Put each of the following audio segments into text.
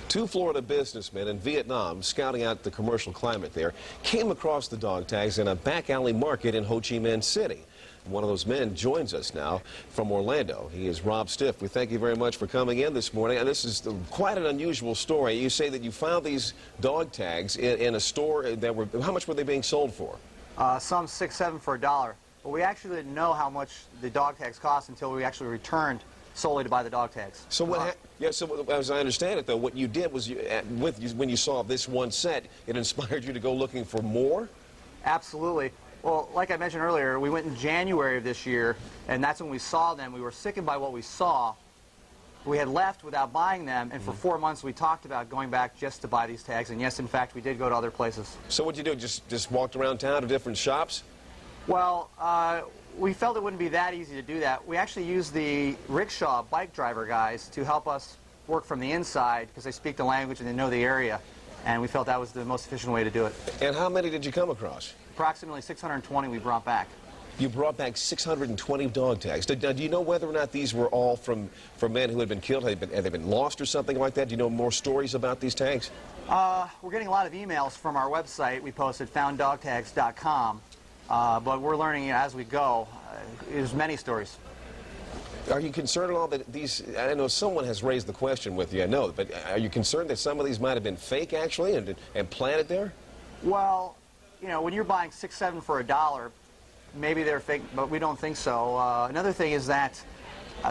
Two Florida businessmen in Vietnam, scouting out the commercial climate there, came across the dog tags in a back alley market in Ho Chi Minh City. One of those men joins us now from Orlando. He is Rob Stiff. We thank you very much for coming in this morning. And this is quite an unusual story. You say that you found these dog tags in a store that were, how much were they being sold for? Some $6, $7 for $1. But we actually didn't know how much the dog tags cost until we actually returned solely to buy the dog tags. So so as I understand it, though, what you did was when you saw this one set, it inspired you to go looking for more? Absolutely. Well, like I mentioned earlier, we went in January of this year, and that's when we saw them. We were sickened by what we saw. We had left without buying them, and for 4 months we talked about going back just to buy these tags. And yes, in fact, we did go to other places. So what did you do? Just walked around town to different shops? Well, we felt it wouldn't be that easy to do that. We actually used the rickshaw bike driver guys to help us work from the inside because they speak the language and they know the area. And we felt that was the most efficient way to do it. And how many did you come across? Approximately 620 we brought back. You brought back 620 dog tags. Do you know whether or not these were all from men who had been killed? Had they been lost or something like that? Do you know more stories about these tags? We're getting a lot of emails from our website we posted, founddogtags.com. But we're learning as we go. There's many stories. Are you concerned at all that these, I know someone has raised the question with you, I know, but are you concerned that some of these might have been fake actually and planted there? Well, you know, when you're buying $6, $7 for $1, maybe they're fake, but we don't think so. Another thing is that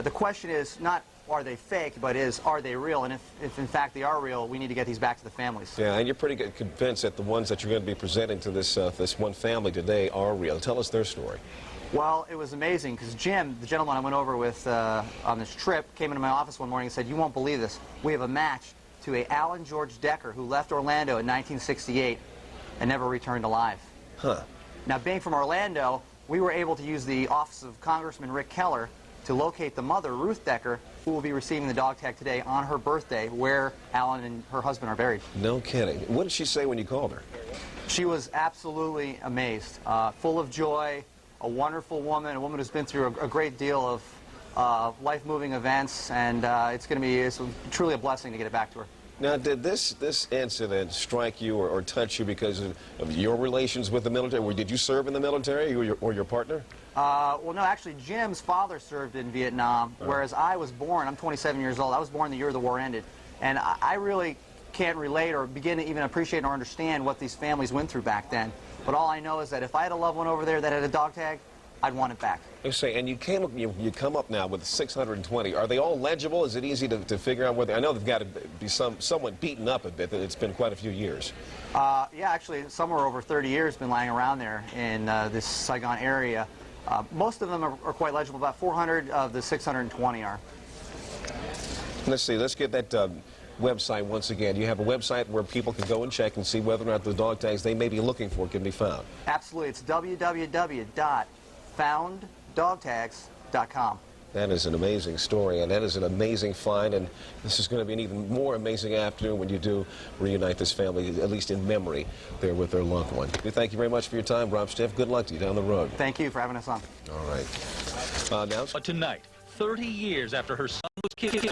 the question is not are they fake, but are they real? And if in fact they are real, we need to get these back to the families. Yeah, and you're pretty convinced that the ones that you're going to be presenting to this one family today are real. Tell us their story. Well, it was amazing because Jim, the gentleman I went over with on this trip, came into my office one morning and said, "You won't believe this. We have a match to a Alan George Decker who left Orlando in 1968 and never returned alive." Huh. Now, being from Orlando, we were able to use the office of Congressman Rick Keller to locate the mother, Ruth Decker, who will be receiving the dog tag today on her birthday, where Alan and her husband are buried. No kidding. What did she say when you called her? She was absolutely amazed, full of joy, a wonderful woman, a woman who's been through a great deal of life-moving events, and it's truly a blessing to get it back to her. Now, did this incident strike you or touch you because of your relations with the military? Or did you serve in the military, or your partner? Well, no, actually, Jim's father served in Vietnam, whereas I was born, I'm 27 years old, I was born the year the war ended. And I really can't relate or begin to even appreciate or understand what these families went through back then. But all I know is that if I had a loved one over there that had a dog tag, I'd want it back. I say, and you come up now with 620. Are they all legible? Is it easy to figure out whether? I know they've got to be somewhat beaten up a bit. It's been quite a few years. Yeah, actually, somewhere over 30 years been lying around there in this Saigon area. Most of them are quite legible. About 400 of the 620 are. Let's see. Let's get that website once again. You have a website where people can go and check and see whether or not the dog tags they may be looking for can be found. Absolutely. It's www.founddogtags.com. That is an amazing story, and that is an amazing find, and this is going to be an even more amazing afternoon when you do reunite this family, at least in memory, there with their loved one. We thank you very much for your time, Rob Stiff. Good luck to you down the road. Thank you for having us on. All right. Now, Tonight, 30 years after her son was killed.